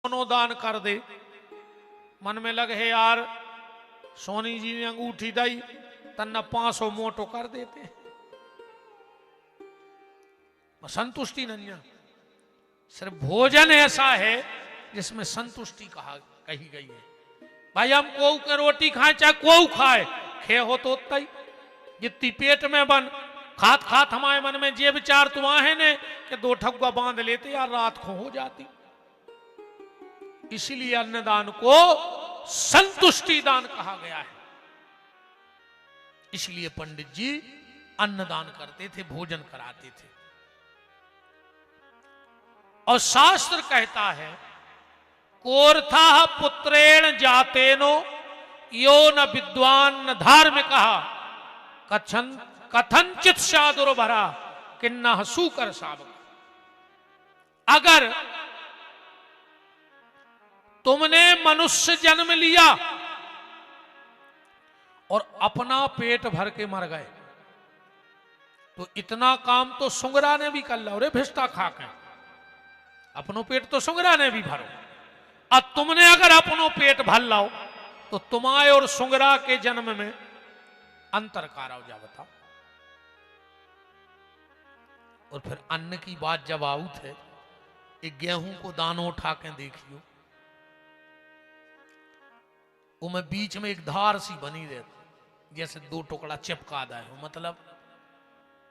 सोनो दान कर दे। मन में लगे है यार सोनी जी ने अंगूठी दी तन्ना 500 मोटो कर देते, संतुष्टि नहीं। सिर्फ भोजन ऐसा है जिसमें संतुष्टि कही गई है। भाई हम को के रोटी खाए चाहे को खाए, खे हो तो उतना ही जितनी पेट में बन। खात खात हमारे मन में ये विचार तो है ने कि 2 ठगुआ बांध लेते यार रात को हो जाती। इसीलिए अन्नदान को संतुष्टि दान कहा गया है। इसलिए पंडित जी अन्नदान करते थे, भोजन कराते थे। और शास्त्र कहता है कोर्था पुत्रेण जातेनो यो न विद्वान न धार्मिक कथनचित सादुर्भरा किन्ना सूकर सावक। अगर तुमने मनुष्य जन्म लिया और अपना पेट भर के मर गए तो इतना काम तो सुंगरा ने भी कर लो रे भिष्टा खा के। अपनो पेट तो सुंगरा ने भी भरो। अब तुमने अगर अपनो पेट भर लाओ तो तुम्हारे और सुंगरा के जन्म में अंतर कारा जा बताओ। और फिर अन्न की बात जब आउत है, एक गेहूं को दानो उठा के देखियो, वो में बीच में एक धार सी बनी रहती जैसे 2 टुकड़ा चिपका दा है। मतलब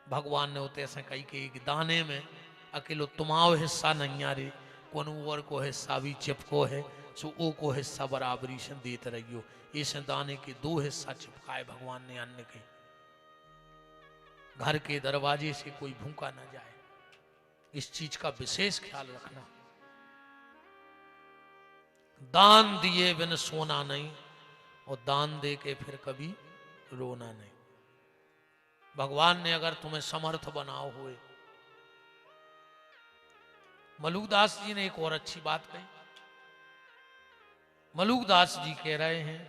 भगवान ने होते ऐसे कही कि एक दाने में अकेलो तुम्हारो हिस्सा नहीं आ रही, कौन और को हिस्सा भी चिपको है, सो ओ को हिस्सा बराबरी से देते रहियो। इस दाने के 2 हिस्सा चिपकाए भगवान ने अन्न के। घर के दरवाजे से कोई भूखा ना जाए, इस चीज का विशेष ख्याल रखना। दान दिए बिन सोना नहीं, और दान दे के फिर कभी रोना नहीं। भगवान ने अगर तुम्हें समर्थ बनाओ हुए। मलुकदास जी ने एक और अच्छी बात कही। मलुकदास जी कह रहे हैं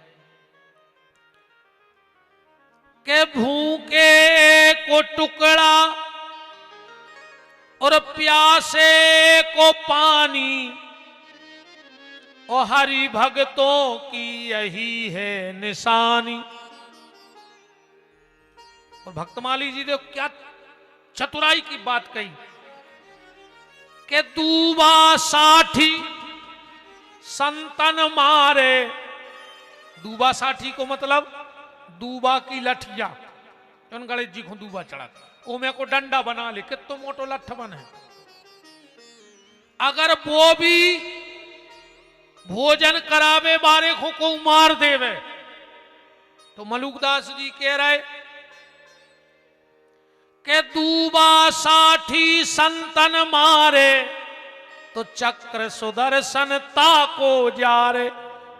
कि भूखे को टुकड़ा और प्यासे को पानी, और हरि भक्तों की यही है निशानी। और भक्तमाली जी ने क्या चतुराई की बात कही कि दूबा 60 संतन मारे। दूबा 60 को मतलब दूबा की लठिया, गणेश जी को दूबा चढ़ा ओमे को डंडा बना ले, कितो मोटो लठ बन है। अगर वो भी भोजन करावे बारे को मार देवे तो मलुकदास जी कह रहे कि दूबा 60 संतन मारे तो चक्र सुदर्शन ताको जा रे।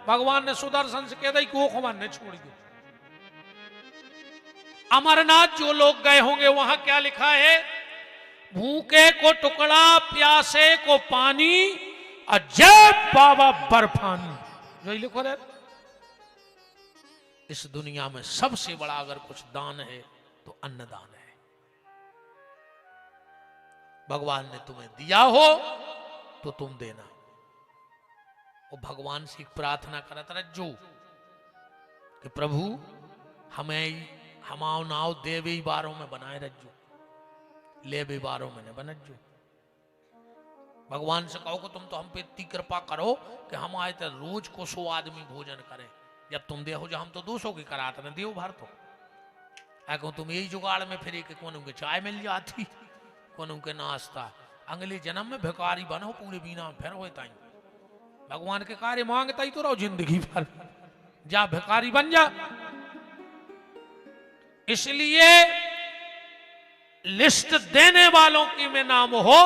भगवान ने सुदर्शन से कह दी को ने छोड़ दिया। अमरनाथ जो लोग गए होंगे वहां क्या लिखा है, भूखे को टुकड़ा प्यासे को पानी अजय बाबा बर्फानी, जो लिखो रे। इस दुनिया में सबसे बड़ा अगर कुछ दान है तो अन्नदान है। भगवान ने तुम्हें दिया हो तो तुम देना। और भगवान से प्रार्थना करत रज्जो कि प्रभु हमें हमाओ नाव देवे बारों में बनाए रज्जो, लेवे बारों में न बनज्जो। भगवान से कहो कि तुम तो हम पे इतनी कृपा करो कि हम आए तो रोज को 100 आदमी भोजन करें। जब तुम दे हो जो हम तो 200 की कराते ना देव भर तो तुम यही जुगाड़ में फिर एक कोनों के चाय मिल जाती, कोनों के नाश्ता। अगले जन्म में भिखारी बनो पूरे बिना फिर होता ही भगवान के कार्य मांगता ही तो रहो जिंदगी भर, जा भिखारी बन जा। इसलिए लिस्ट देने वालों की में नाम हो,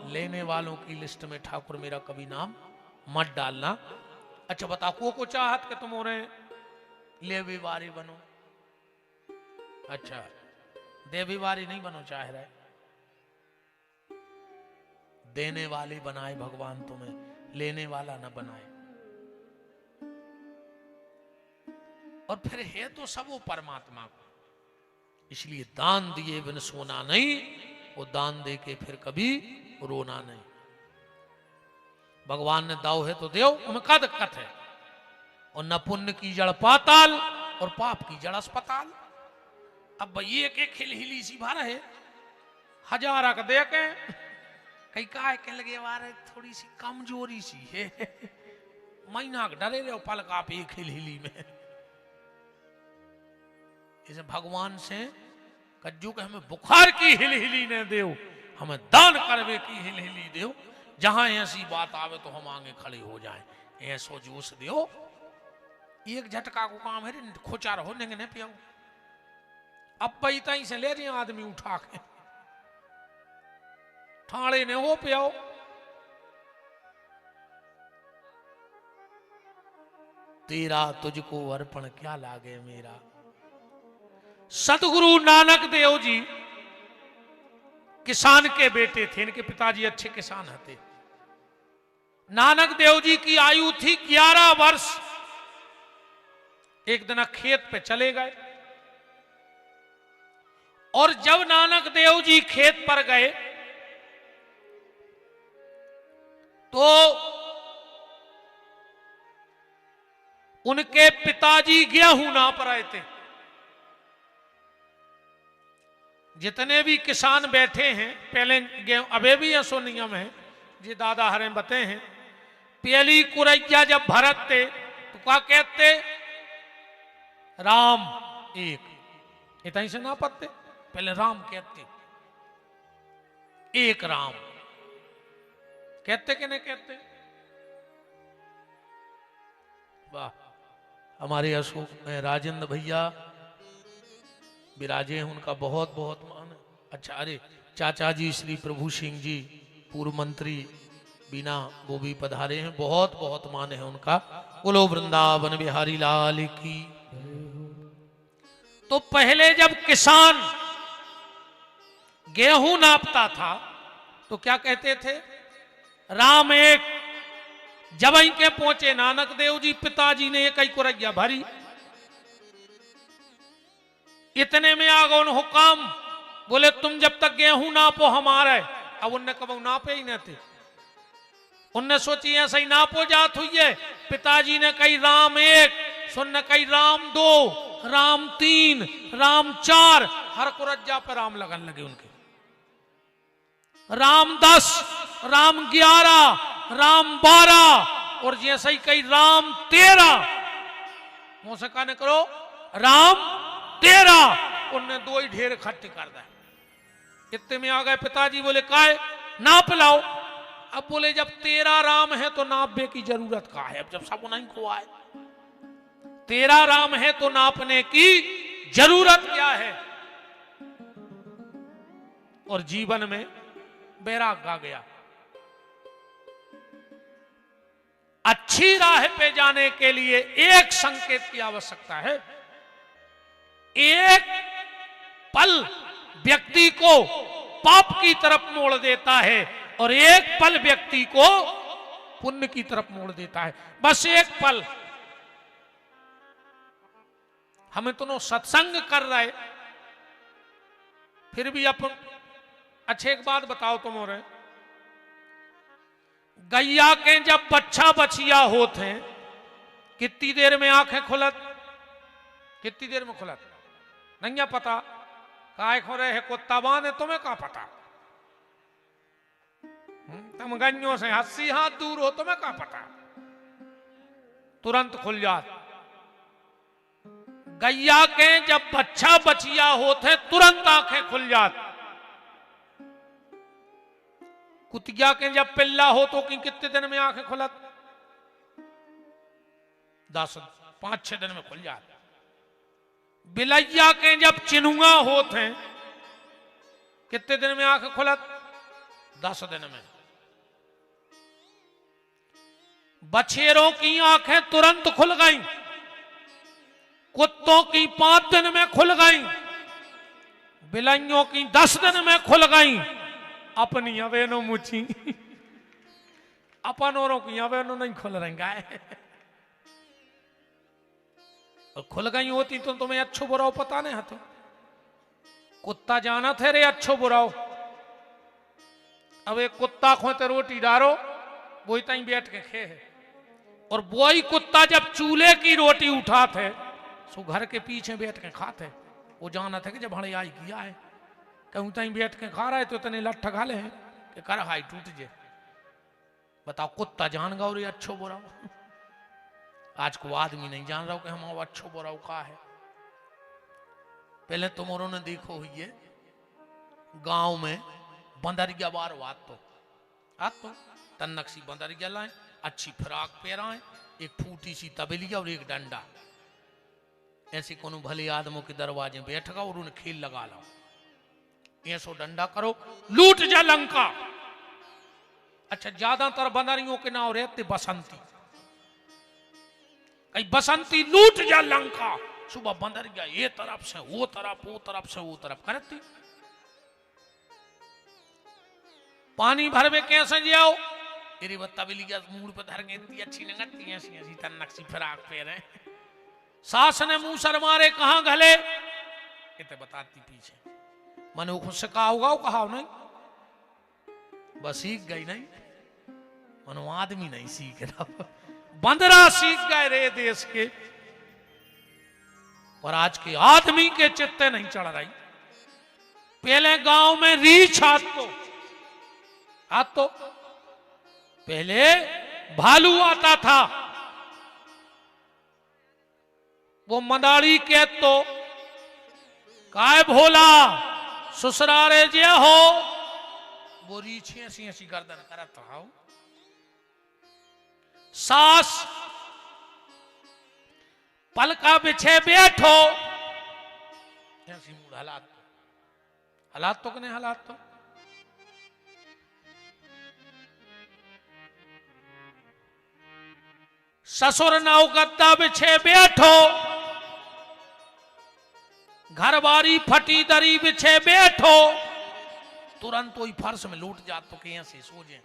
लेने वालों की लिस्ट में ठाकुर मेरा कभी नाम मत डालना। अच्छा बताओ को चाहत कि तुम उन्हें लेवी वारी बनो, अच्छा देवी वारी नहीं बनो चाह रहे, देने वाले बनाए भगवान तुम्हें, लेने वाला न बनाए। और फिर है तो सब वो परमात्मा को। इसलिए दान दिए बिन सोना नहीं, वो दान दे के फिर कभी रोना नहीं। भगवान ने दाव है तो देव, हमें क्या दिक्कत है। और न पुण्य की जड़ पाताल और पाप की जड़ अस्पताल। अब भाई एक एक हिली सी भर है, हजार का दे के कहीं का है, कह लगे वारे थोड़ी सी कमजोरी सी है, महीना डरे रहे पल का आप एक हिली में। इसे भगवान से कज्जू के हमें बुखार की हिली ने देव, हमें दान करवे की हिली देव, जहां ऐसी बात आवे तो हम आगे खड़े हो जाएं, ऐसो जोश देव। एक झटका को काम है, खोचार हो नहीं पियाओ। अब पैता ही से ले रहे आदमी उठा के ठाणे ने हो पियाओ। तेरा तुझको अर्पण क्या लागे मेरा। सतगुरु नानक देव जी किसान के बेटे थे, इनके पिताजी अच्छे किसान थे। नानक देव जी की आयु थी 11 वर्ष। एक दिन खेत पे चले गए और जब नानक देव जी खेत पर गए तो उनके पिताजी गेहूं नाप रहे थे। जितने भी किसान बैठे हैं पहले गेहूं, अबे भी ऐसो नियम है जी दादा हरे बते हैं। पहली कुरैया जब भरत थे तो क्या कहते, राम एक, इतना से ना पत्ते, पहले राम कहते, एक राम कहते कि नहीं कहते। वाह, हमारे अशोक में राजेंद्र भैया विराजे हैं, उनका बहुत बहुत मान है। अच्छा, अरे चाचा जी श्री प्रभु सिंह जी पूर्व मंत्री बीना, वो भी पधारे हैं, बहुत बहुत मान है उनका। बोलो वृंदावन बिहारी लाल की। तो पहले जब किसान गेहूं नापता था तो क्या कहते थे, राम एक। जब इनके पहुंचे नानक देव जी पिताजी ने एक ही कुरैया भरी। इतने में आ गए हुक्म, बोले तुम जब तक गेहूं नापो हमारे। अब उनने कब नापे ही न थे, उनने सोची ऐसा ही नापो जात हुई है। पिताजी ने कही राम एक, सुन कही राम दो, राम तीन, राम चार, हर कुरज्जा पर राम लगन लगे उनके। राम 10, राम 11, राम 12 और जैसे ही कही राम 13। मुंह से कहने करो राम 13। उनने 2 ही ढेर इकट्ठे कर दिए। इतने में आ गए पिताजी, बोले काय नाप लाओ। अब बोले जब 13 राम है तो नापने की जरूरत का है। अब जब सब नहीं को आए 13 राम है तो नापने की जरूरत क्या है। और जीवन में बैराग आ गया। अच्छी राह पे जाने के लिए एक संकेत की आवश्यकता है। एक पल व्यक्ति को पाप की तरफ मोड़ देता है और एक पल व्यक्ति को पुण्य की तरफ मोड़ देता है। बस एक पल। हमें तो सत्संग कर रहे, फिर भी अपन अच्छे एक बात बताओ तुम और गैया के जब बच्चा बचिया होते हैं कितनी देर में आंखें खुलत, कितनी देर में खुलत नहीं पता। काय खो रहे है कुत्ता बांधे, तुम्हें क्या पता। तुम गन्यों से 80 हाथ दूर हो, तुम्हें क्या पता। तुरंत खुल जात। गैया के जब बच्चा बचिया होते तुरंत आंखें खुल जात। कुतिया के जब पिल्ला हो तो कितने दिन में आंखें खुलत, 5-6 दिन में खुल जात। बिलैया के जब चिनुआ होते हैं कितने दिन में आंखें खुलत, 10 दिन में। बछेरों की आंखें तुरंत खुल गईं, कुत्तों की 5 दिन में खुल गईं, बिलाइयों की 10 दिन में खुल गईं। अपनी अवेनो मुची अपन औरों की अवेनो नहीं खुल रही गाय। और खुल गई होती तो तुम्हें अच्छो बुराओ पता नहीं था। कुत्ता जाना थे रे अच्छो बुराओ। अब एक कुत्ता खोते रोटी डारो वही तई बैठ के खे है। और वही कुत्ता जब चूल्हे की रोटी उठाते सो घर के पीछे बैठ के खाते। वो जाना था कि जब हड़ाई किया है कहूं तई बैठ के खा रहा है तो इतने लठ घाले हैं कि कर हाई टूट जे। बताओ कुत्ता जान गा और ये अच्छो बुरा। आज को आदमी नहीं जान रहा कि हम अच्छो बुरा का है। पहले तुमों ने देखो हुई है गांव में बंदरिया बार आत तो तन्नक सी बंदरिया लाए, अच्छी फ्राक पहराए, एक फूटी सी तबेलिया और एक डंडा। ऐसे कोनो भले आदमों के दरवाजे बैठ गया और उन्हें खेल लगा लो। ऐसो डंडा करो लूट जा लंका। अच्छा ज्यादातर बंदरियों के नाम रहते बसंती। कहीं बसंती लूट जा लंका। सुबह बंदरिया ये तरफ से वो तरफ, वो तरफ से वो तरफ करती। पानी भर में कैसे जाओ तेरी बत्ता भी लिया मूड पर धर गई अच्छी नगती ऐसी ऐसी तन्नक सी फिराक पेरे। सास ने मुंह सर मारे कहां घले कितने बताती पीछे। मनु खुद से कहा होगा कहा नहीं बस सीख गई नहीं। मनु आदमी नहीं सीख रहा, बंदरा सीख गए रे देश के। और आज के आदमी के चित्ते नहीं चढ़ रही। पहले गांव में रीछ आज तो पहले भालू आता था। वो मदारी के तो काय भोला ससुरारे जे हो वो रीछी ऐसी ऐसी गर्दन करत हो। सास पलका बिछे बैठो ऐसी मूड हालात तो कने हालात तो ससुर नाव गद्दा बिछे बैठो, घर बारी फटी दरी बिछे बैठो, तुरंत वही फर्श में लूट जात तो कहीं से सो जाए।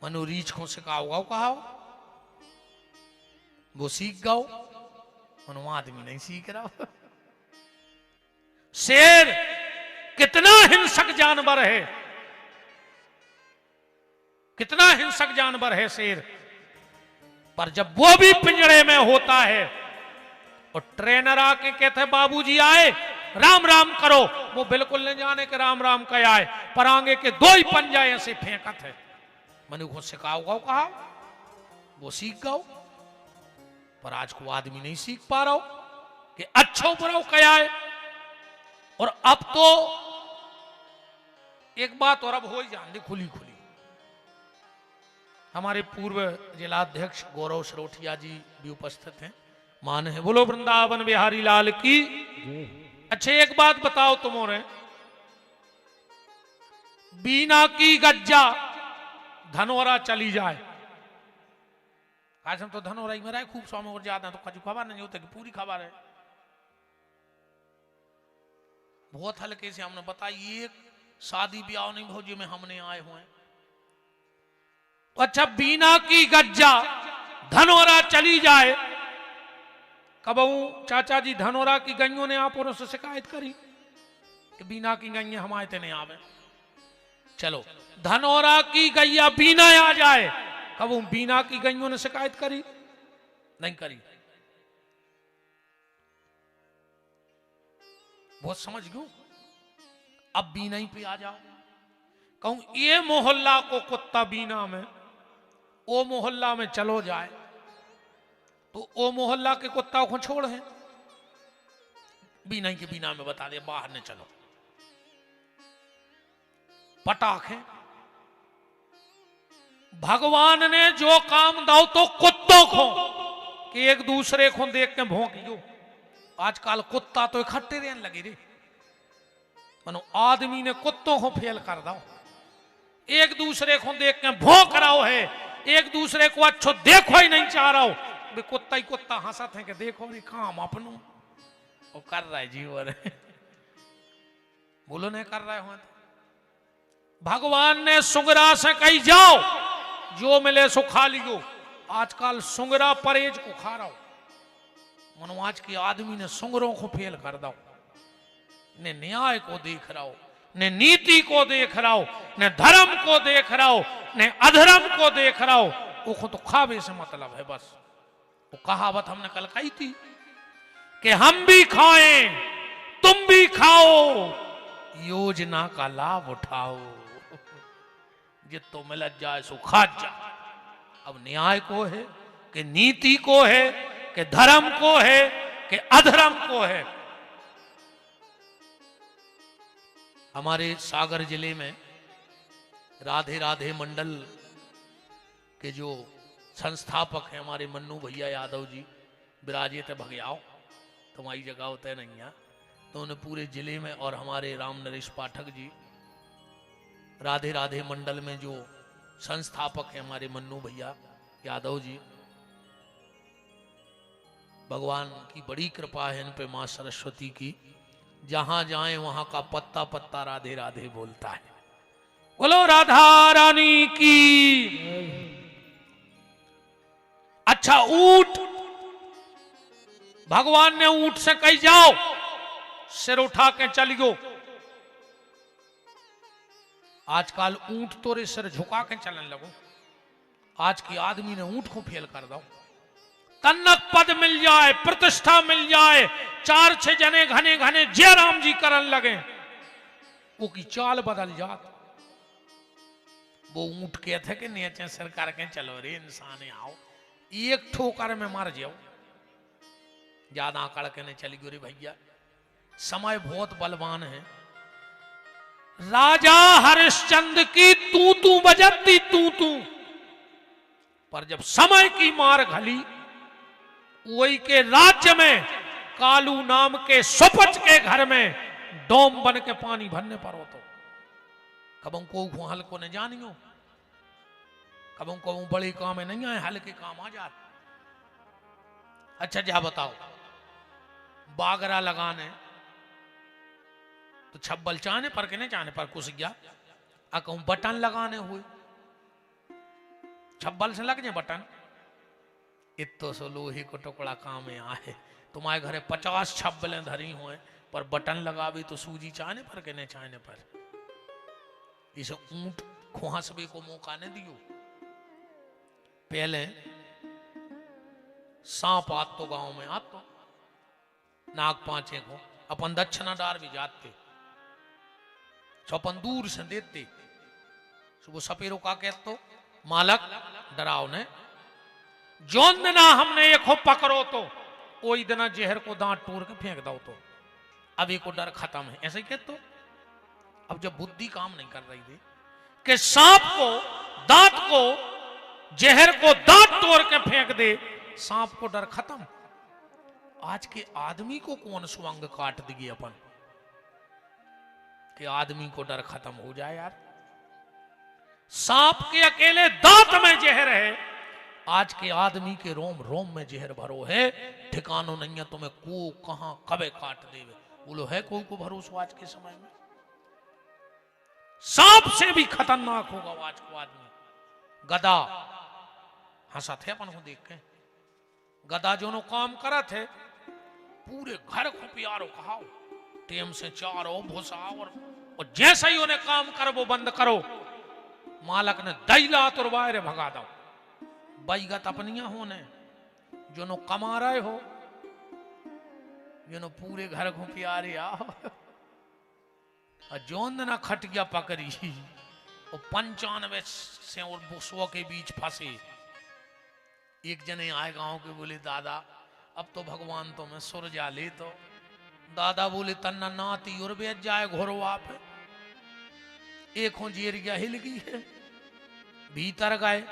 मनु रीछ को सिखाओ कहा वो सीख गाओ। मनु आदमी नहीं सीख रहा। शेर कितना हिंसक जानवर है, कितना हिंसक जानवर है शेर। पर जब वो भी पिंजड़े में होता है और ट्रेनर आके कहते बाबूजी आए राम राम करो, वो बिल्कुल नहीं जाने के राम राम कह आए पर आगे के दो ही पंजा ऐसे फेंकत है। मनु को सिखाओ कहा वो सीख गाओ। पर आज को आदमी नहीं सीख पा रहा हो कि अच्छो बुरा क्या है। और अब तो एक बात और अब हो ही जान दे खुली खुली। हमारे पूर्व जिलाध्यक्ष गौरव सरोठिया जी भी उपस्थित हैं, मान है। बोलो वृंदावन बिहारी लाल की। अच्छा एक बात बताओ तुम्हारे, बीना की गज्जा धनोरा चली जाए। आज हम तो धनोरा ही मेरा खूब स्वामी और ज्यादा तो कभी खबर नहीं होता कि पूरी खबर है। बहुत हल्के से हमने बताई, एक शादी ब्याह नहीं भोजी में हमने आए हुए हैं। अच्छा बीना की गज्जा धनोरा चली जाए। कबहू चाचा जी धनोरा की गईयों ने आप से शिकायत करी कि बीना की गईया हमारे ते नहीं आवे। चलो धनोरा की गैया बीना आ जाए, कबहू बीना की गईयों ने शिकायत करी नहीं करी। बहुत समझ गयो। अब बीना ही पे आ जाओ, कहूं ये मोहल्ला को कुत्ता बीना में ओ मोहल्ला में चलो जाए तो ओ मोहल्ला के कुत्ता को छोड़ है बीना के बीना में बता दे बाहर न चलो। पटाख है। भगवान ने जो काम दाओ तो कुत्तों को कि एक दूसरे को देख के भौंकियो। आजकल कुत्ता तो इकट्ठे रहने लगे रे। मनो आदमी ने कुत्तों को फेल कर दो। एक दूसरे को देख के भौंक रहा है, एक दूसरे को अच्छो देखो ही नहीं चाह रहा हो। कुत्ता ही कुत्ता हंसत है कि देखो नहीं काम अपनों वो कर रहा है जीवन। बोलो नहीं कर रहा है। भगवान ने सुंगरा से कही जाओ जो मिले सो खा लियो। आजकल सुंगरा परहेज को खा रहा हो। मनो आज के आदमी ने सुंगरों को फेल कर दो, ने न्याय को देख रहा हो। न नीति को देख रहा हो, न धर्म को देख रहा हो, न अधर्म को देख रहा हो, वो तो खावे से मतलब है। बस वो कहावत हमने कल कही थी कि हम भी खाएं तुम भी खाओ, योजना का लाभ उठाओ, जितो मिलत जाए सो खा जा। अब न्याय को है कि नीति को है कि धर्म को है कि अधर्म को है। हमारे सागर जिले में राधे राधे मंडल के जो संस्थापक हैं हमारे मन्नू भैया यादव जी, विराजित है भगयाओ, तुम्हारी जगह होता है नहीं, तो उन्हें पूरे जिले में, और हमारे राम नरेश पाठक जी राधे राधे मंडल में जो संस्थापक हैं हमारे मन्नू भैया यादव जी, भगवान की बड़ी कृपा है इन पे, मां सरस्वती की, जहां जाए वहां का पत्ता पत्ता राधे राधे बोलता है। बोलो राधा रानी की। अच्छा, ऊंट, भगवान ने ऊंट से कही जाओ सिर उठा के चलियो। आजकल ऊंट तोरे सिर झुका के चलने लगो। आज के आदमी ने ऊंट को फेल कर दो। तन्नक पद मिल जाए, प्रतिष्ठा मिल जाए, 4-6 जने घने घने जय राम जी करन लगे, वो की चाल बदल जात। वो ऊंट के थे कि नीचे सरकार के चलो रे इंसान आओ, एक ठोकर में मर जाओ, ज्यादा आकड़ के नहीं चली गोरी भैया। समय बहुत बलवान है। राजा हरिश्चंद्र की तू तू बजती तू तू, पर जब समय की मार घली, वही के राज्य में कालू नाम के सुपच के घर में डोम बन के पानी भरने पर हो, तो कब को हल को नहीं जानियो, कब को बड़े काम में नहीं आए, हल्के काम आ जाते। अच्छा जा बताओ, बागरा लगाने तो छब्बल चाहने पर के नहीं चाहने पर कुछ गया, कहूं बटन लगाने हुए, छब्बल से लग जाए बटन, इतो सो लोहे को टुकड़ा काम में आए। तुम्हारे घरे 50 छब्बलें धरी हुए, पर बटन लगावे तो सूजी चाहने पर के नहीं चाहने पर। इसे ऊंट खुहासबे को मौका नहीं दियो। पहले सांप आत तो गांव में आत तो नाग पांचे को अपन दक्षिणा डार भी जाते, तो अपन दूर से देते। सुबह सपेरो का कहते तो मालक डराव ने, जोन दिना हमने एक हो पकड़ो तो वही दिना जहर को दांत टूर के फेंक दो, तो अभी को डर खत्म है, ऐसे ही कहते तो। अब जब बुद्धि काम नहीं कर रही थी कि सांप को दांत को जहर को दांत तोड़ के फेंक दे, सांप को डर खत्म। आज के आदमी को कौन सुअंग काट दिए अपन कि आदमी को डर खत्म हो जाए यार। सांप के अकेले दांत में जहर है, आज के आदमी के रोम रोम में जहर भरो है, ठिकानो नहीं है तुम्हें को कहां कबे काट देवे। बोलो है कोई को भरोसा आज के समय में? सांप से भी खतरनाक होगा आज को आदमी। गदा हंसा थे अपन को देख के, गदा जो नो काम करा थे, पूरे घर को प्यारो कहाओ, टेम से चारो भूसा, और जैसा ही उन्हें काम करो वो बंद करो, मालक ने दैला तुरवाए रे भगा दो। बैगत अपनिया होने जो नो कमा रहे हो, जो नो पूरे घर को प्यारे आओ, और जोन ना खट गया पकड़ी, और 95 से और 100 के बीच फंसे। एक जने आए गांव के, बोले दादा अब तो भगवान तो मैं सुर जा ले, तो दादा बोले तन्ना नाती और बेच जाए घोरो आप, एक हो जेर गया हिल गई है, भीतर गए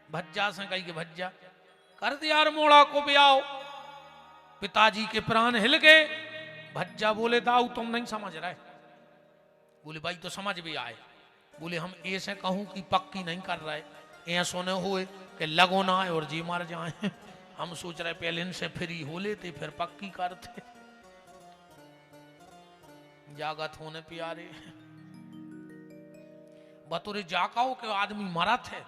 भज्जा से कही के भज्जा कर दिया यार मोड़ा को भी आओ। पिताजी के प्राण हिल गए। भज्जा बोले दाऊ तुम नहीं समझ रहे। बोले भाई तो समझ भी आए। बोले हम ऐसे कहूं कि पक्की नहीं कर रहे, ऐसा न हुए कि लगो ना आए और जी मर जाए। हम सोच रहे पहले इनसे फ्री हो लेते फिर पक्की करते। जागत होने प्यारे बतौरे जाकाओ के आदमी मरा थे,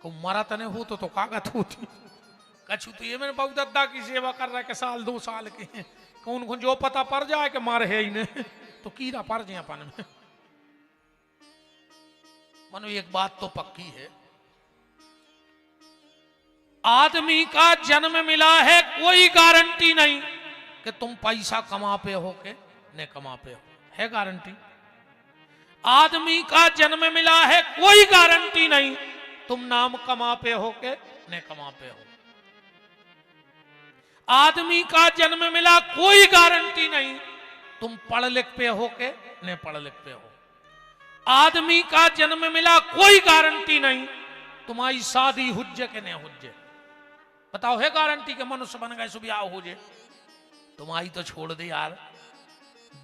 को मरा तने हो तो कागत होती। कछु तो ये मैंने बहुदत्ता की सेवा कर रहा है कि 1-2 साल के, कौन को जो पता पड़ जाए कि मार है ही नहीं, तो कीड़ा पड़ जाए अपन में। मनो एक बात तो पक्की है, आदमी का जन्म मिला है, कोई गारंटी नहीं कि तुम पैसा कमा पे हो के न कमा पे हो, है गारंटी? आदमी का जन्म मिला है, कोई गारंटी नहीं तुम नाम कमा पे हो के न कमा पे हो। आदमी का जन्म मिला, कोई गारंटी नहीं तुम पढ़ लिख पे हो के न पढ़ लिख पे हो। आदमी का जन्म मिला, कोई गारंटी नहीं तुम्हारी शादी हुज्जे के न हुज्जे। बताओ है गारंटी के मनुष्य बन गए सुबियाह हो जे? तुम्हारी तो छोड़ दे यार,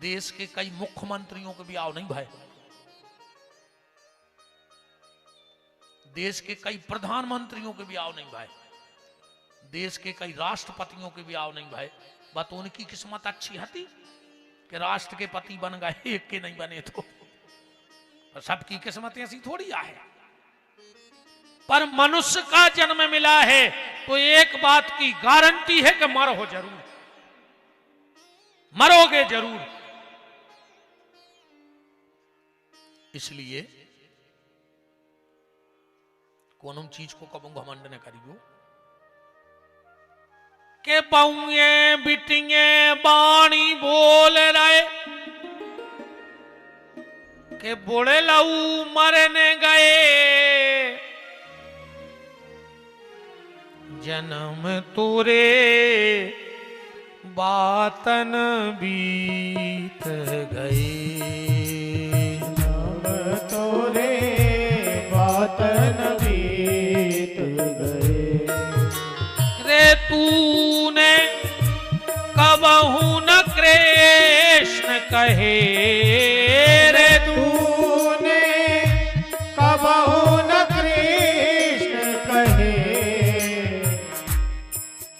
देश के कई मुख्यमंत्रियों के भी आओ नहीं भाई, देश के कई प्रधानमंत्रियों के भी आओ नहीं भाई, देश के कई राष्ट्रपतियों के भी आओ नहीं भाई। बस उनकी किस्मत अच्छी हती कि राष्ट्र के पति बन गए, एक के नहीं बने तो सबकी किस्मत ऐसी थोड़ी है। पर मनुष्य का जन्म मिला है तो एक बात की गारंटी है कि मरो जरूर, मरोगे जरूर। इसलिए कोनो चीज को कबू घमंड न करियो के बहुए बिटिए बाणी बोल रहे के बुढ़े लऊ मरने गए, जन्म तोरे बातन बीत गए, जन्म तोरे बातन बीत गए। रे तूने कबहू न कृष्ण कहे, रे तूने कबहू न कृष्ण कहे।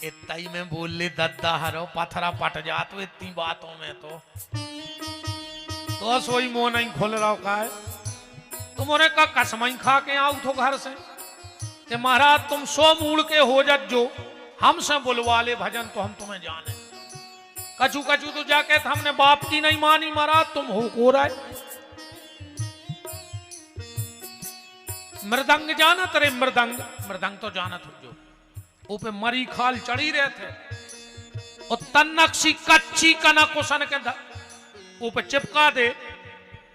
इतना ही में बोल ले दद्दा हरो पथरा पट जा तो इतनी बातों में तो सोई मुंह नहीं खोल रहा का है। तुमने का कसमई खा के आओ तो घर से कि महाराज तुम 100 मूल के हो जत जो हमसे बुलवा ले भजन तो हम तुम्हें जाने। कचू कचू तो जाके हमने बाप की नहीं मानी महाराज, तुम हो रहा है। मृदंग जानत रे, मृदंग मृदंग तो जानत हो जो ऊपे मरी खाल चढ़ी रहे थे और तन्नक्सी कच्ची कनक उसन के ऊपे चिपका दे,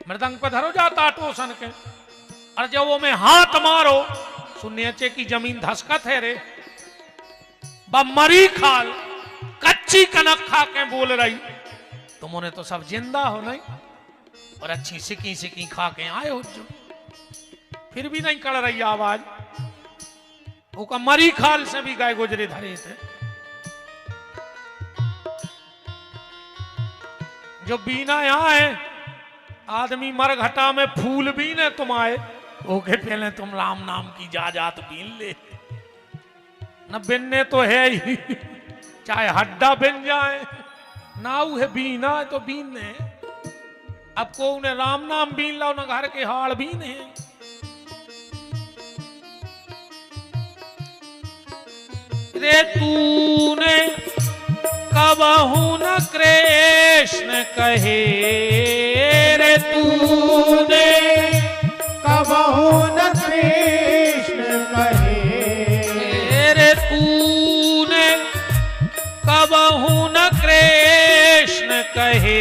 मृदंग पे धरो जाता टोसन के, और जब वो में हाथ मारो सुनिए की जमीन धसकत है रे। मरी खाल कच्ची कनक खा के बोल रही, तुमने तो सब जिंदा हो नहीं और अच्छी सिकी सिकी खा के आए हो जो, फिर भी नहीं कड़ रही आवाज। वो का मरी खाल से भी गाय गुजरे धरे थे। जो बीना यहाँ है आदमी मरघटा में फूल बीने तुम आए, ओके पहले तुम राम नाम की जात बीन ले, न बिनने तो है ही, चाहे हड्डा बिन जाए ना है बीना है तो बीनने। अब को उन्हें राम नाम बीन लो ना घर के हाड़ बीने। रे तूने कबहू न कृष्ण कहे, रे तूने कबहू न कृष्ण कहे। रे तूने कबहू न कृष्ण कहे,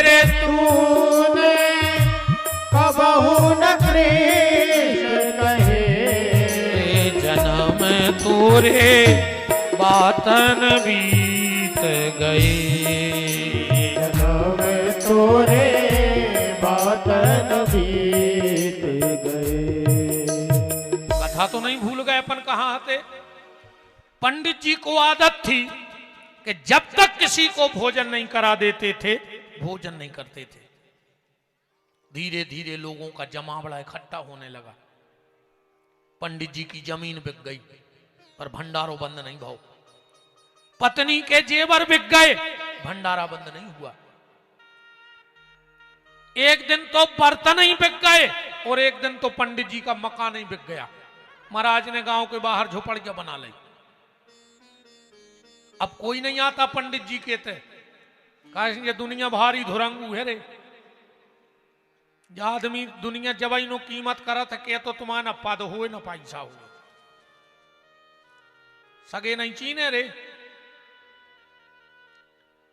रे तूने कबहू न कृष्ण कहे। जन्म तोरे बातन बीत गए, जन्म तोरे बातन बीत गए। कथा तो नहीं भूल गए अपन कहाँ थे। पंडित जी को आदत थी कि जब तक किसी को भोजन नहीं करा देते थे भोजन नहीं करते थे। धीरे धीरे लोगों का जमावड़ा इकट्ठा होने लगा। पंडित जी की जमीन बिक गई पर भंडारो बंद नहीं भाव। पत्नी के जेवर बिक गए, भंडारा बंद नहीं हुआ। एक दिन तो बर्तन ही बिक गए और एक दिन तो पंडित जी का मकान ही बिक गया। महाराज ने गांव के बाहर झोपड़ियां बना ली। अब कोई नहीं आता पंडित जी के थे, कहा ये दुनिया भारी धुरंगू है रे, आदमी दुनिया जब नो कीमत करत के तो तुम्हारा पद हुए न पैसा हुए, सगे नहीं चीने रे।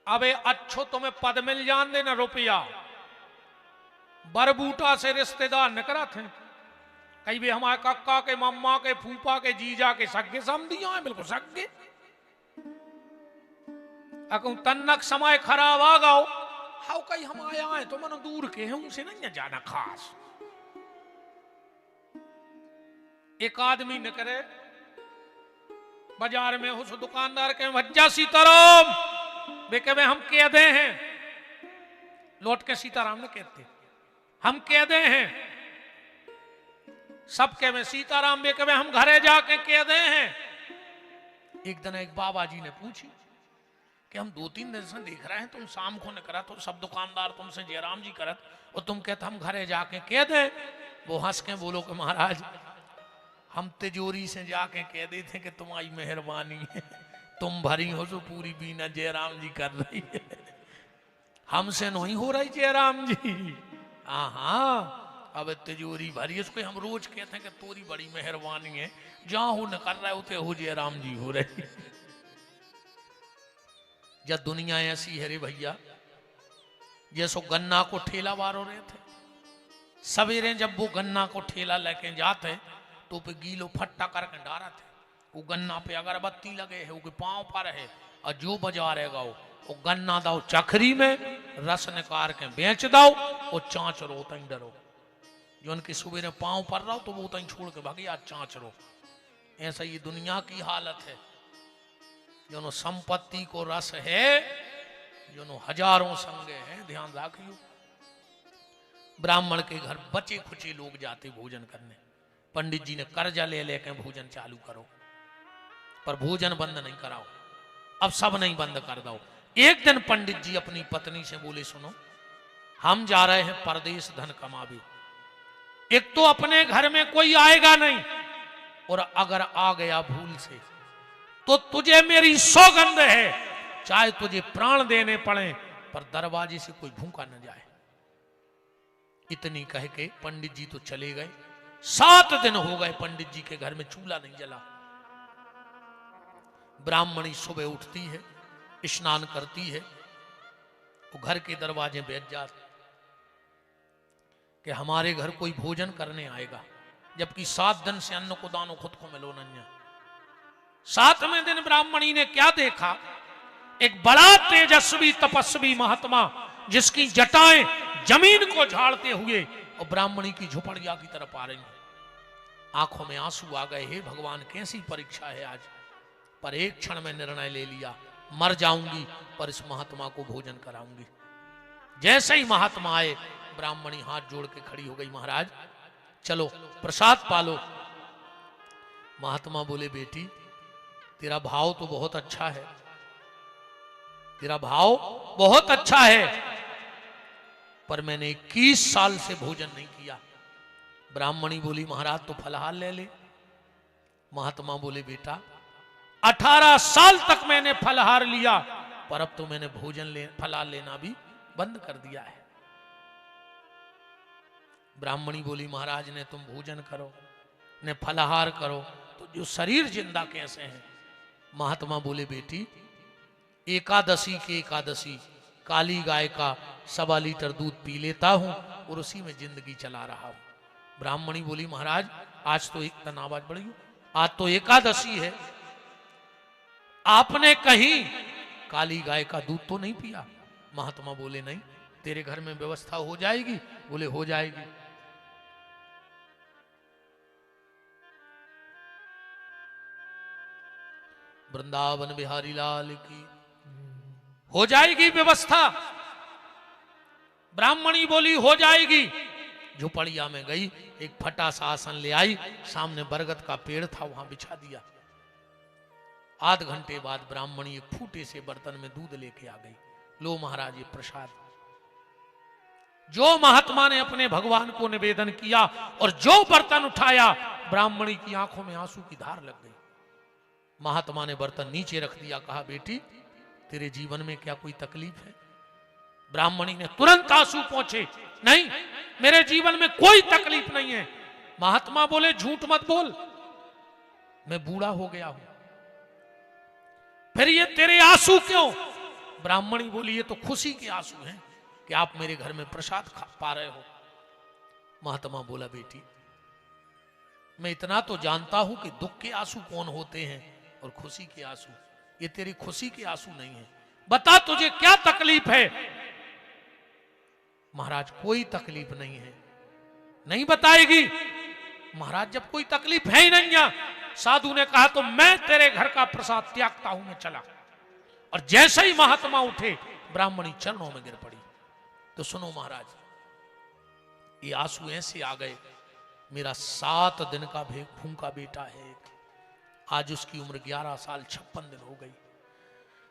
अबे अच्छो तुम्हें पद मिल जान दे न रुपया, बरबूटा से रिश्तेदार न करा थे, कई भी हमारे कक्का के मम्मा के फूफा के जीजा के सगे समझिया है, बिल्कुल सगे। अकू तन्नक समय खराब आ गाओ, हाउ कई हम आया है तो मन दूर के हैं, उनसे नहीं जाना खास। एक आदमी न करे बाजार में हो, दुकानदार के भज्जा सीताराम, वे कहे हम कह दे हैं, लौट के सीताराम ने कहते हम कह दे हैं, सबके में सीताराम, वे कहे हम घरे जाके कह दे हैं। एक दिन एक बाबा जी ने पूछी कि हम 2-3 दिन से देख रहे हैं तुम शाम को न करा, तो सब दुकानदार तुमसे जयराम जी करत और तुम कहते हम घरे जाके कह दे। वो हंस के बोलो कि महाराज हम तिजोरी से जाके कह देते कि तुम्हारी मेहरबानी है, तुम भरी हो तो पूरी बीना जयराम जी कर रही है, हमसे नहीं हो रही जयराम जी। हाँ अब तिजोरी भरी, उसको हम रोज कहते हैं कि तोरी बड़ी मेहरबानी है, जहां हो न कर रहा है उते हो जयराम जी हो रही। जब दुनिया ऐसी है रे भैया, जैसो गन्ना को ठेला वारो रहे थे, सवेरे जब वो गन्ना को ठेला लेके जाते तो पे गीलो फट्टा करके डारा थे, वो गन्ना पे अगरबत्ती लगे है, वो पांव पर है, और जो बजा रहेगा वो गन्ना दाओ चखरी में रस निकाल के बेच दो, वो चाँच रो तई डरो, जो उनके सवेरे पांव पर रहो तो वो तई छोड़ के भागे आज चाँच रो। ऐसा ये दुनिया की हालत है, जो संपत्ति को रस है, जो हजारों संगे हैं, ध्यान रखियो। ब्राह्मण के घर बचे खुचे लोग जाते भोजन करने, पंडित जी ने कर्जा ले लेके भोजन चालू करो, पर भोजन बंद नहीं कराओ, अब सब नहीं बंद कर दो। एक दिन पंडित जी अपनी पत्नी से बोले सुनो हम जा रहे हैं परदेश धन कमावे, एक तो अपने घर में कोई आएगा नहीं, और अगर आ गया भूल से तो तुझे मेरी सौगंध है, चाहे तुझे प्राण देने पड़े पर दरवाजे से कोई भूखा न जाए। इतनी कह के पंडित जी तो चले गए। 7 दिन हो गए पंडित जी के घर में चूल्हा नहीं जला। ब्राह्मणी सुबह उठती है, स्नान करती है, वो घर के दरवाजे बैठ जाते कि हमारे घर कोई भोजन करने आएगा, जबकि 7 दिन से अन्न को दानो खुद को मिलो नहीं। 7वें दिन ब्राह्मणी ने क्या देखा, एक बड़ा तेजस्वी तपस्वी महात्मा जिसकी जटाएं जमीन को झाड़ते हुए और ब्राह्मणी की झुपड़िया की तरफ आ रही है। आंखों में आंसू आ गए, हे भगवान कैसी परीक्षा है आज, पर एक क्षण में निर्णय ले लिया, मर जाऊंगी पर इस महात्मा को भोजन कराऊंगी। जैसे ही महात्मा आए, ब्राह्मणी हाथ जोड़ के खड़ी हो गई, महाराज चलो प्रसाद पालो। महात्मा बोले बेटी तेरा भाव तो बहुत अच्छा है, तेरा भाव बहुत अच्छा है, पर मैंने 21 साल से भोजन नहीं किया। ब्राह्मणी बोली महाराज तो फलाहार ले ले। महात्मा बोले बेटा 18 साल तक मैंने फलाहार लिया, पर अब तो मैंने फलाहार लेना भी बंद कर दिया है। ब्राह्मणी बोली महाराज ने तुम भोजन करो ने फलाहार करो तो जो शरीर जिंदा कैसे है। महात्मा बोले बेटी एकादशी के एकादशी काली गाय का 1.25 लीटर दूध पी लेता हूं और उसी में जिंदगी चला रहा हूं। ब्राह्मणी बोली महाराज आज तो एक आवाज बढ़ी, आज तो एकादशी है, आपने कहीं काली गाय का दूध तो नहीं पिया। महात्मा बोले नहीं, तेरे घर में व्यवस्था हो जाएगी। बोले हो जाएगी। वृंदावन बिहारी लाल की हो जाएगी व्यवस्था। ब्राह्मणी बोली हो जाएगी। झोपड़िया में गई, एक फटा सा आसन ले आई, सामने बरगद का पेड़ था वहां बिछा दिया। आध घंटे बाद ब्राह्मणी एक फूटे से बर्तन में दूध लेके आ गई। लो महाराज ये प्रसाद। जो महात्मा ने अपने भगवान को निवेदन किया और जो बर्तन उठाया, ब्राह्मणी की आंखों में आंसू की धार लग गई। महात्मा ने बर्तन नीचे रख दिया, कहा बेटी तेरे जीवन में क्या कोई तकलीफ है? ब्राह्मणी ने तुरंत आंसू पहुंचे, नहीं मेरे जीवन में कोई तकलीफ नहीं है। महात्मा बोले झूठ मत बोल, मैं बूढ़ा हो गया हूं, फिर ये तेरे आंसू क्यों? ब्राह्मणी बोली ये तो खुशी के आंसू हैं कि आप मेरे घर में प्रसाद खा पा रहे हो। महात्मा बोला बेटी मैं इतना तो जानता हूं कि दुख के आंसू कौन होते हैं और खुशी के आंसू, ये तेरी खुशी के आंसू नहीं है, बता तुझे क्या तकलीफ है? महाराज कोई तकलीफ नहीं है। नहीं बताएगी? महाराज जब कोई तकलीफ है ही नहीं, साधु ने कहा तो मैं तेरे घर का प्रसाद त्यागता हूं, मैं चला। और जैसे ही महात्मा उठे ब्राह्मणी चरणों में गिर पड़ी। तो सुनो महाराज, ये आंसू ऐसे आ गए, मेरा 7 दिन का भूखा बेटा है एक, आज उसकी उम्र 11 साल 56 दिन हो गई।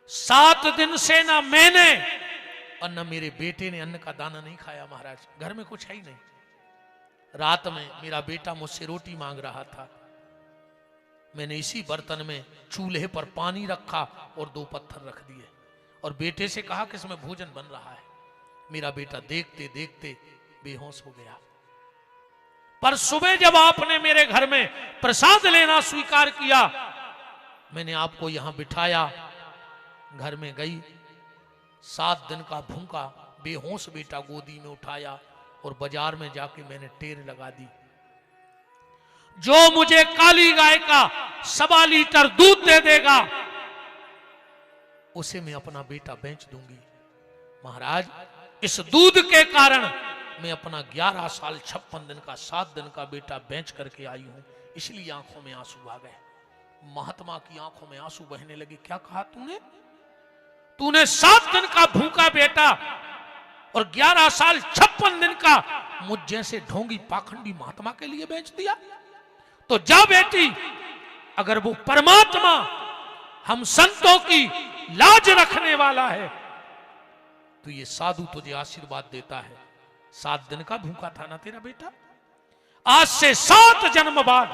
7 दिन से ना मैंने और न मेरे बेटे ने अन्न का दाना नहीं खाया महाराज, घर में कुछ है ही नहीं। रात में मेरा बेटा मुझसे रोटी मांग रहा था, मैंने इसी बर्तन में चूल्हे पर पानी रखा और 2 पत्थर रख दिए और बेटे से कहा कि इसमें भोजन बन रहा है। मेरा बेटा देखते देखते बेहोश हो गया। पर सुबह जब आपने मेरे घर में प्रसाद लेना स्वीकार किया, मैंने आपको यहां बिठाया, घर में गई, 7 दिन का भूखा बेहोश बेटा गोदी में उठाया और बाजार में जाके मैंने टेर लगा दी। जो मुझे काली गाय का 1.25 लीटर दूध दे देगा उसे मैं अपना बेटा बेच दूंगी। महाराज इस दूध के कारण मैं अपना 11 साल 56 दिन का 7 दिन का बेटा बेच करके आई हूं, इसलिए आंखों में आंसू आ गए। महात्मा की आंखों में आंसू बहने लगे। क्या कहा तूने? तूने 7 दिन का भूखा बेटा और 11 साल 56 दिन का मुझ जैसे ढोंगी पाखंडी महात्मा के लिए बेच दिया? तो जा बेटी, अगर वो परमात्मा हम संतों की लाज रखने वाला है तो ये साधु तुझे आशीर्वाद देता है। 7 दिन का भूखा था ना तेरा बेटा, आज से 7 जन्म बाद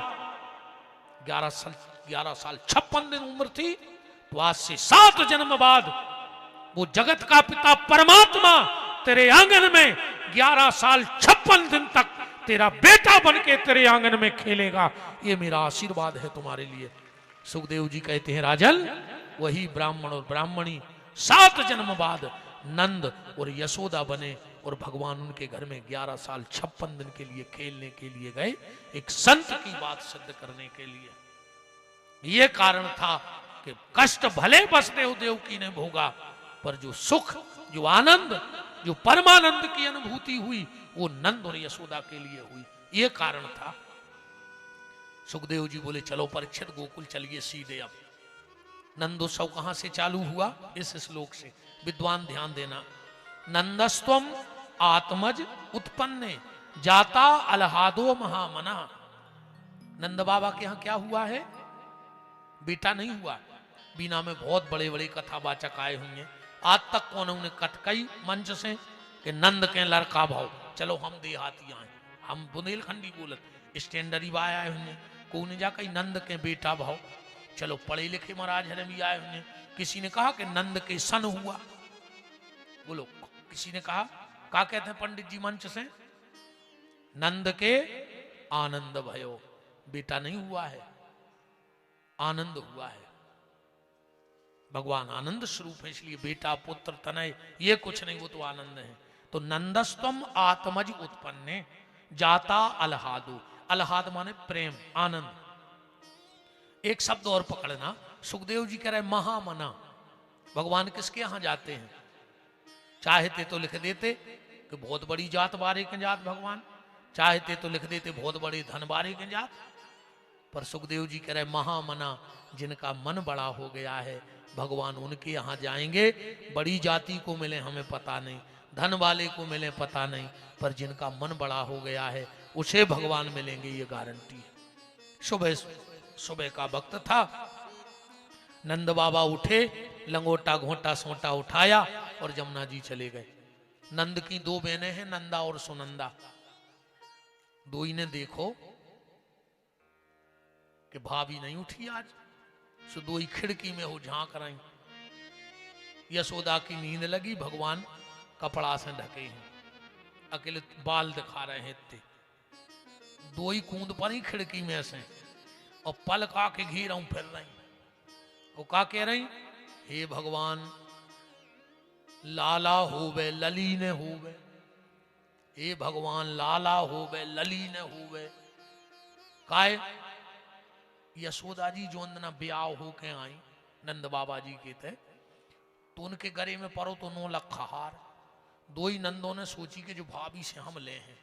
11 साल 56 दिन उम्र थी, तो आज से 7 जन्म बाद वो जगत का पिता परमात्मा तेरे आंगन में 11 साल 56 दिन तक तेरा बेटा बनके तेरे आंगन में खेलेगा। ये मेरा आशीर्वाद है तुम्हारे लिए। सुखदेव जी कहते हैं राजन, वही ब्राह्मण और ब्राह्मणी 7 जन्म बाद नंद और यशोदा बने और भगवान उनके घर में 11 साल 56 दिन के लिए खेलने के लिए गए, एक संत की बात सिद्ध करने के लिए। यह कारण था कि कष्ट भले वसुदेव देवकी ने भोगा, पर जो सुख, जो आनंद, जो परमानंद की अनुभूति हुई वो नंद और यशोदा के लिए हुई। यह कारण था। सुखदेव जी बोले चलो परीक्षित गोकुल चलिए सीधे। अब नंदोत्सव कहां से चालू हुआ? इस श्लोक से। विद्वान ध्यान देना। नंदस्त्वम आत्मज उत्पन्ने जाता अलहादो महामना। नंद बाबा के यहां क्या हुआ है? बेटा नहीं हुआ। बीना में बहुत बड़े बड़े कथावाचक आए होंगे, आज तक कौन उन्हें कटकई मंच से कि नंद के लड़का भाव, चलो हम देहाती आए, हम बुंदेलखंडी बोलत स्टैंडरी बाय आए होंगे, को ने जाकर नंद के बेटा भाव, चलो पढ़े लिखे महाराज हरे भी आए होंगे। किसी ने कहा कि नंद के सन हुआ, बोलो किसी ने कहा, क्या कहते हैं पंडित जी मंच से? नंद के आनंद भयो, बेटा नहीं हुआ है, आनंद हुआ है। भगवान आनंद स्वरूप है, इसलिए बेटा पुत्र तनय ये कुछ नहीं, वो तो आनंद है। तो नंदस्तम आत्मज उत्पन्ने जाता अलहादो। अलहाद माने प्रेम, आनंद। एक शब्द और पकड़ना, सुखदेव जी कह रहे महामना। भगवान किसके यहां जाते हैं? चाहते तो लिख देते कि बहुत बड़ी जात बारे के जात भगवान, चाहते तो लिख देते बहुत बड़े धन बारे के जात, पर सुखदेव जी कह रहे महामना, जिनका मन बड़ा हो गया है भगवान उनके यहां जाएंगे। बड़ी जाति को मिले हमें पता नहीं, धन वाले को मिले पता नहीं, पर जिनका मन बड़ा हो गया है उसे भगवान मिलेंगे, ये गारंटी है। सुबह का वक्त था, नंद बाबा उठे, लंगोटा घोटा सोटा उठाया और जमुना जी चले गए। नंद की 2 बहनें हैं, नंदा और सुनंदा। दो ही ने देखो कि भाभी नहीं उठी आज, सो 2 ही खिड़की में हो झांक रही। यशोदा की नींद लगी, भगवान कपड़ा से ढके हैं, अकेले बाल दिखा रहे हैं इतने। दो ही कूद पड़ी खिड़की में से और पल का के घी रहा फिर रही। वो का कह रही, हे भगवान लाला होवे लली ने होवे, हे भगवान लाला होवे लली ने होवे। काय यशोदा जी जो अंदना ब्याह होके आई नंद बाबा जी के थे, तो उनके गले में परो तो 9 लाख हार। दो ही नंदों ने सोची कि जो भाभी से हम ले हैं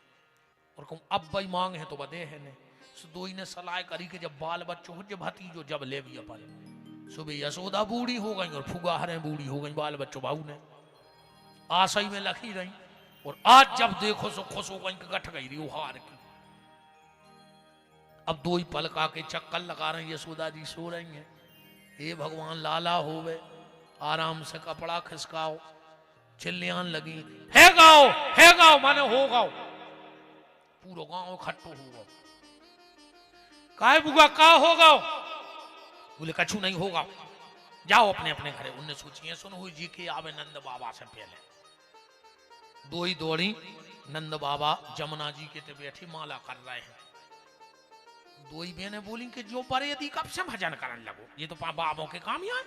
और कहूँ अब भाई मांग है तो बदे है ने। सो दो ही ने सलाह करी कि जब बाल बच्चों हो, जब भतीजो जब ले भी अपन। सुबह यशोदा बूढ़ी हो गई और फुगा हरें बूढ़ी हो गई, बाल बच्चों भाऊ ने आशाई में लखी रही। और आज जब देखो सो खुश हो गई, गठ गई रही हार की। अब दो ही पलका के चक्कर लगा रहे हैं, यशोदा जी सो रही हैं। हे भगवान लाला होवे, आराम से कपड़ा खिसकाओ। चिल्लियान लगी, है गाओ माने हो गाओ। पूरा गांव इकट्ठो हो गो। काय बुआ का हो गाओ? बोले कछु नहीं होगा, जाओ अपने अपने घरे। उनने सोची सुन हुई जी के आवे नंद बाबा से पहले। दो ही दौड़ी नंद बाबा जमुना जी के ते बैठी माला कर रहे हैं। दो ही बहने बोली कि जो पर यदि कब से भजन करने लगो, ये तो बाबों के काम यहाँ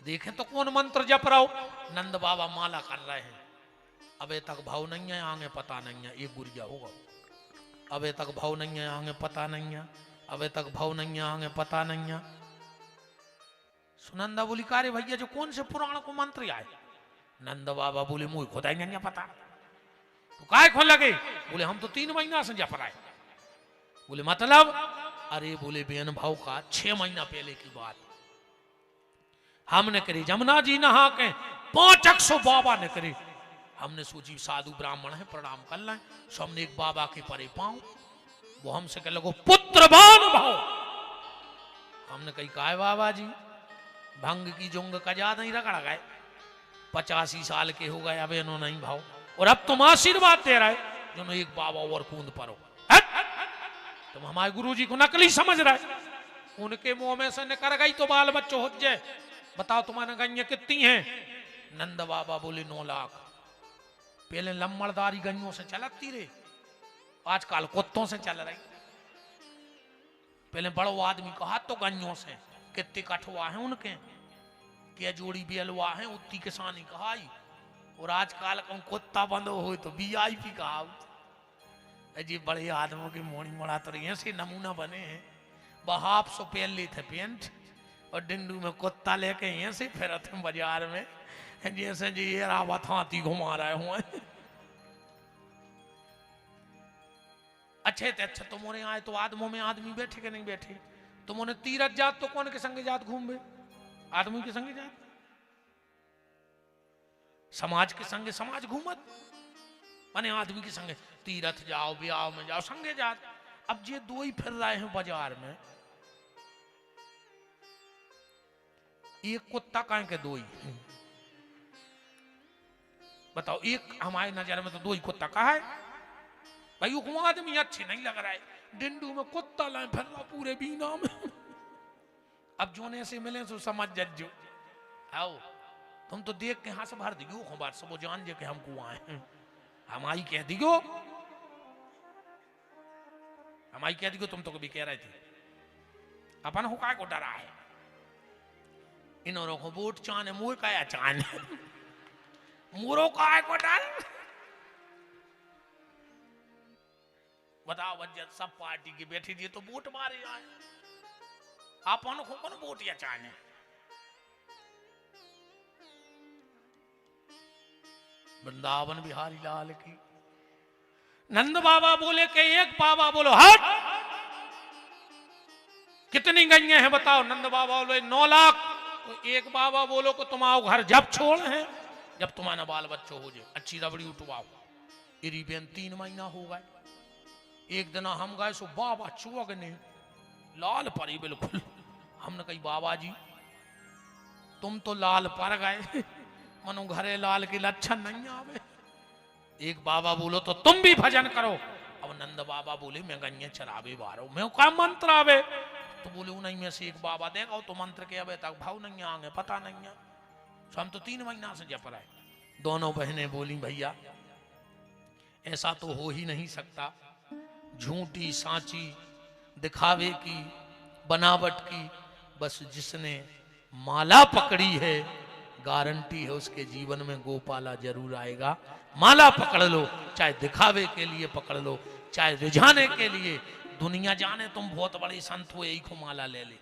देखे तो कौन मंत्र जप रहा हो। नंद बाबा माला कर रहे हैं। अबे तक भाव नहीं है, आगे पता नहीं है, एक गुरिया होगा। अबे तक भाव नहीं है, आगे पता नहीं है, अबे तक भाव नहीं है, आगे पता नहीं है। सुनंदा बोली कारे भैया जो कौन से पुराण को मंत्र आए? नंद बाबा बोले मुझे खुदा ही नहीं पता। तो काय खोल लगे? बोले हम तो 3 महीना से जप रहे। बोले मतलब? अरे बोले बेन भाव का 6 महीना पहले की बात हमने करी। जमुना जी नहा के 500 बाबा ने करे। हमने सोची साधु ब्राह्मण है, प्रणाम कर लें। सो हमने एक बाबा के परे पाऊं, वो हमसे कह लगो पुत्रवान भाव। हमने कही काय बाबा जी भंग की जुंग का याद नहीं रगड़ गए, 85 साल के हो गए, अब इन्होंने नहीं भाव। और अब तुम आशीर्वाद दे रहे जो एक बाबा और कूद परो। तुम हमारे गुरु जी को नकली समझ रहे। उनके मुंह में से निकल गई तो बाल बच्चों हो जाए। बताओ तुम्हारे गैया कितनी हैं? नंद बाबा बोले 9 लाख। पहले लम्बड़दारी गैयों से चलती रहे, आजकल कुत्तों से चल रही। पहले बड़ो आदमी कहा तो गैयों से कितने कठवा है उनके, क्या जोड़ी बेलवा है उतनी किसानी कहाई। और आजकल कुत्ता बंद हो तो VIP कहा। जी बड़े आदमों की मोड़ी मोड़ा तो ऐसे नमूना बने हैं। बहाप सो पहन ली थे पेंट और डिंडू में कुत्ता लेके ऐसे फिरते बाजार में जैसे जी ये रावत हाथी घुमा रहे हुए। अच्छे थे अच्छा तुमने आए तो आदमों में आदमी बैठे के नहीं बैठे। तुमने तीरथ जात तो कौन के संगे जात घूमे? आदमी के संगे जात, समाज के संगे समाज घूमत माने आदमी के संगे तीरथ जाओ, ब्याह में जाओ, संगे जात। अब ये दो ही फिर रहे हैं बाजार में। एक कुत्ता काहे के दो ही? बताओ, एक हमारे नजर में तो दो ही कुत्ता कहा है भाई। वो आदमी अच्छे नहीं लग रहा है, डिंडू में कुत्ता लाए फिर रहा पूरे बीना में। अब जो ने से मिले तो समझ जज्जो आओ। तुम तो देख के हाथ से भर दियो बात सब जान जे के हमको आए हैं। हमारी कह दियो, हमारी कह दियो। तुम तो कभी कह रहे थे अपन हो काय को डरा है। इन्होंने को वोट चाने मोर का चाने मोरो काय को डर। बताओ वजह सब पार्टी की बैठी थी तो वोट मारे जाए। अपन को कौन वोट या चाने? वृंदावन बिहारी लाल की। नंद बाबा बोले कि एक बाबा बोलो हट। कितनी गैया हैं बताओ? नंद बाबा बोले 9 लाख। तो एक बाबा बोलो कि तुम आओ घर जब छोड़ हैं, जब तुम्हारा बाल बच्चों हो जाए अच्छी रबड़ी उठवाओ। इरी बेन 3 महीना हो गए। एक दिन हम गए सो बाबा चुअग ने लाल परी बिल्कुल। हमने कही बाबा जी तुम तो लाल पर गए, मनो घरे लाल के लक्षण नहीं आवे। एक बाबा बोलो तो तुम भी भजन करो। अब नंद बाबा बोले मैं गन्या चरावे बारो, मैं क्या मंत्र आवे? तो बोले नहीं में से एक बाबा देगा तो मंत्र के अबे तक भाव नहीं आगे पता नहीं है। तो हम तो 3 महीना से जप रहे। दोनों बहनें बोली भैया ऐसा तो हो ही नहीं सकता, झूठी सांची दिखावे की बनावट की, बस जिसने माला पकड़ी है गारंटी है उसके जीवन में गोपाला जरूर आएगा। माला पकड़ लो, चाहे दिखावे के लिए पकड़ लो, चाहे रिझाने के लिए, दुनिया जाने तुम बहुत बड़े संत हो यही को माला ले ले,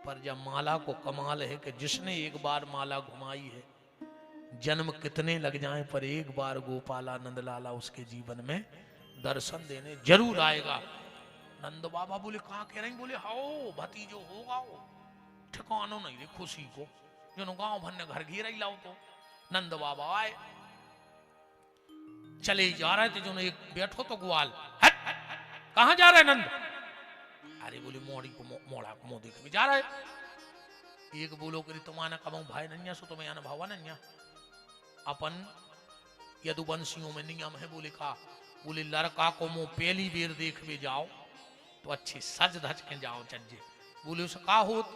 पर जब माला को कमाल है कि जिसने एक बार माला घुमाई है जन्म कितने लग जाएं पर एक बार गोपाला नंदलाला उसके जीवन में दर्शन देने जरूर आएगा। नंद बाबा बोले कहाँ कह रही, बोले हाओ भतीजो होगा वो ठिकानो नहीं रे खुशी को, जो गांव भर ने घर घेर ही लाओ। तो नंद बाबा आए, चले जा रहे थे, जो एक बैठो तो ग्वाल, कहाँ जा रहे नंद? अरे बोले मोड़ी को मोड़ा को मुंह देख जा रहे। एक बोलो करी तुम्हारा कमाऊ भाई नन्या सो तुम्हें अनुभवा नन्या अपन यदुवंशियों में नियम है। बोले का, बोले लड़का को मुंह पहली बेर देख भी जाओ तो अच्छे सज धज के जाओ चज्जे। बोले उसे का होत,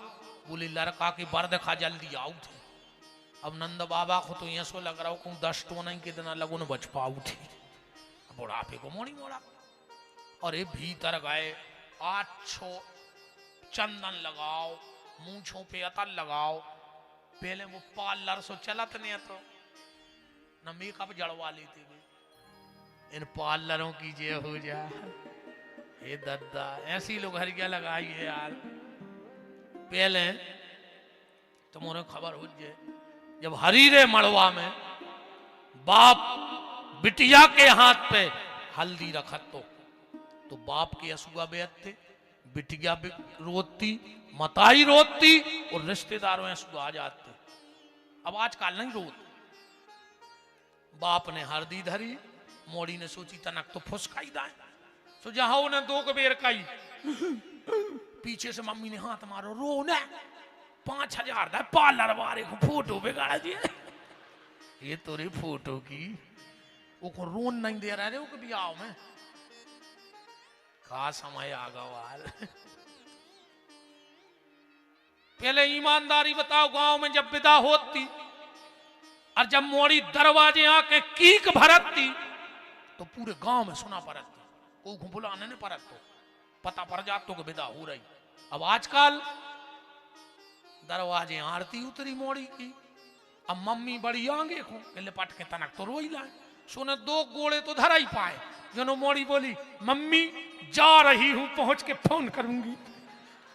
बोले लड़का की बर देखा जल्दी आओ थे। अब नंद बाबा को तो ये सो लग रहा हो 10 तो नहीं कितना लगुन बच पाऊ थी, बुढ़ापे को मोड़ी मोड़ा। और ये भीतर गए, 8 चंदन लगाओ, मूंछों पे अतल लगाओ। पहले वो पार्लर सो चलत नहीं तो न मेकअप जड़वा लेते थे, इन पार्लरों की जे हो जा हे दद्दा ऐसी लोग हरिया लगाई है यार। पहले तुम्हारे खबर हो जाए जब हरीरे मड़वा में बाप बिटिया के हाथ पे हल्दी रखत तो बाप के असुआ बेचते, बिटिया रोती, मताई रोती और रिश्तेदारों असुआ आ जाते। अब आजकल नहीं रोते। बाप ने हल्दी धरी, मोड़ी ने सोची तनक तो फुसकाई दाए, सो जहां उन्हें 2 बेर काई, पीछे से मम्मी ने हाथ मारो, रो ने 5000 दा पार्लर वाले को फोटो बिगाड़ दिए। ये तो रे फोटो की वो को रोन नहीं दे रहा रे वो कभी आओ में का समय आ गवाल। पहले ईमानदारी बताओ, गांव में जब विदा होती और जब मोड़ी दरवाजे आके कीक भरती तो पूरे गांव में सुना पड़ती, कोई को बुलाने नहीं पड़त तो पता पड़ जातो कि विदा हो रही। अब आजकल दरवाजे आरती उतरी मोड़ी की, अब मम्मी बड़ी आगे को लिपट के तनक तो रोई लाए, सुने 2 गोले तो धरा ही पाए। जो मोड़ी बोली मम्मी जा रही हूं पहुंच के फोन करूंगी,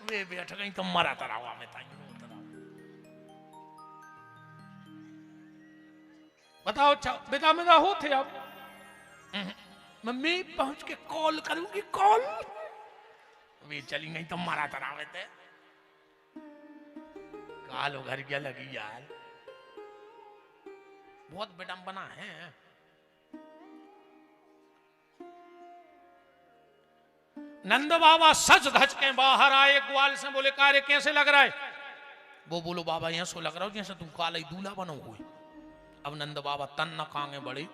वे बैठ गई तो मरा तरावा में ताई। बताओ अच्छा बेटा मेरा होते अब मम्मी पहुंच के कॉल करूंगी, कॉल वे चली गई तो मरा तरावे थे। कालो घर क्या लगी यार, बहुत विडंबना है। नंद बाबा सच धज के बाहर आए, ग्वाल से बोले कार्य कैसे लग रहा है? वो बोलो बाबा यहां सो लग रहा हो जैसे तुम काला ही दूल्हा बनो हुए। अब नंद बाबा तन न कांगे बड़े।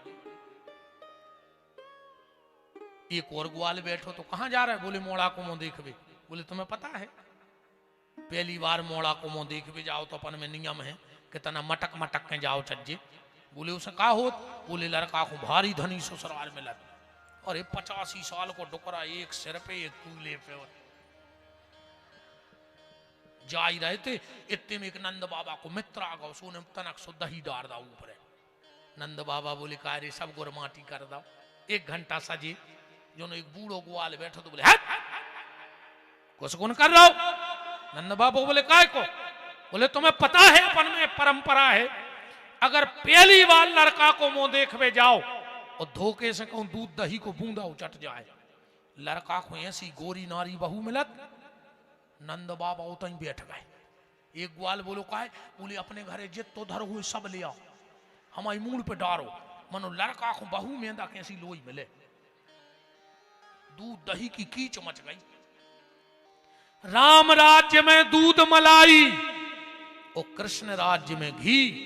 एक और ग्वाल बैठो तो कहां जा रहा है? बोले मोड़ा को मुंह देखबे। बोले तुम्हें पता है पहली बार मोड़ा को मुंह देखबे जाओ तो अपन में नियम है कितना मटक मटक के जाओ चज्जे। बोले उसे का होत? बोले लड़का को भारी धनी ससुराल में लग, और 85 साल को डुकरा, एक सिर पे एक कूले पे जा ही रहे थे। इतने में एक नंद बाबा को मित्र आ गो, सोने तनक सो दही डार दा ऊपर। नंद बाबा बोले कार्य सब गुर माटी कर दो। 1 घंटा सजे जो एक बूढ़ो ग्वाल बैठो तो बोले कुछ कौन कर रहा हो? नंद बाबा बोले काय को? बोले तुम्हें पता है अपन में परंपरा है अगर पहली बार लड़का को मुंह देखवे जाओ और धोखे से कहूं दूध दही को बूंदा उचट जाए, लड़का को ऐसी गोरी नारी बहू मिलत। नंद बाबा उत ही बैठ गए। एक ग्वाल बोलो का है? बोले अपने घरे जित तो धर हुए सब ले आओ, हमारी मूड पे डारो, मनो लड़का को बहू मेंदा कैसी लोई मिले। दूध दही की कीच मच गई। राम राज्य में दूध मलाई और कृष्ण राज्य में घी,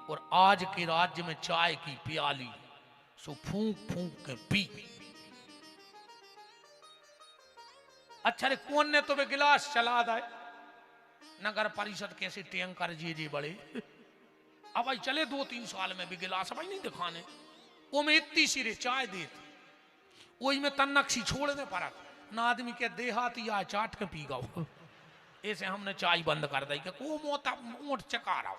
और आज के राज्य में चाय की प्याली, सो फूंक फूंक के पी। अच्छा रे कौन ने तुम्हें गिलास चला दाए? नगर परिषद कैसे टैंकर जी बड़े अब भाई चले 2-3 साल में भी गिलास भाई नहीं दिखाने, वो में इतनी सिरे चाय देते, वही में तन्नक्सी छोड़ने पड़ा ना, आदमी के देहाती या चाट के पी गओ। ऐसे हमने चाय बंद कर दी कि को मोटा मोट चका रहा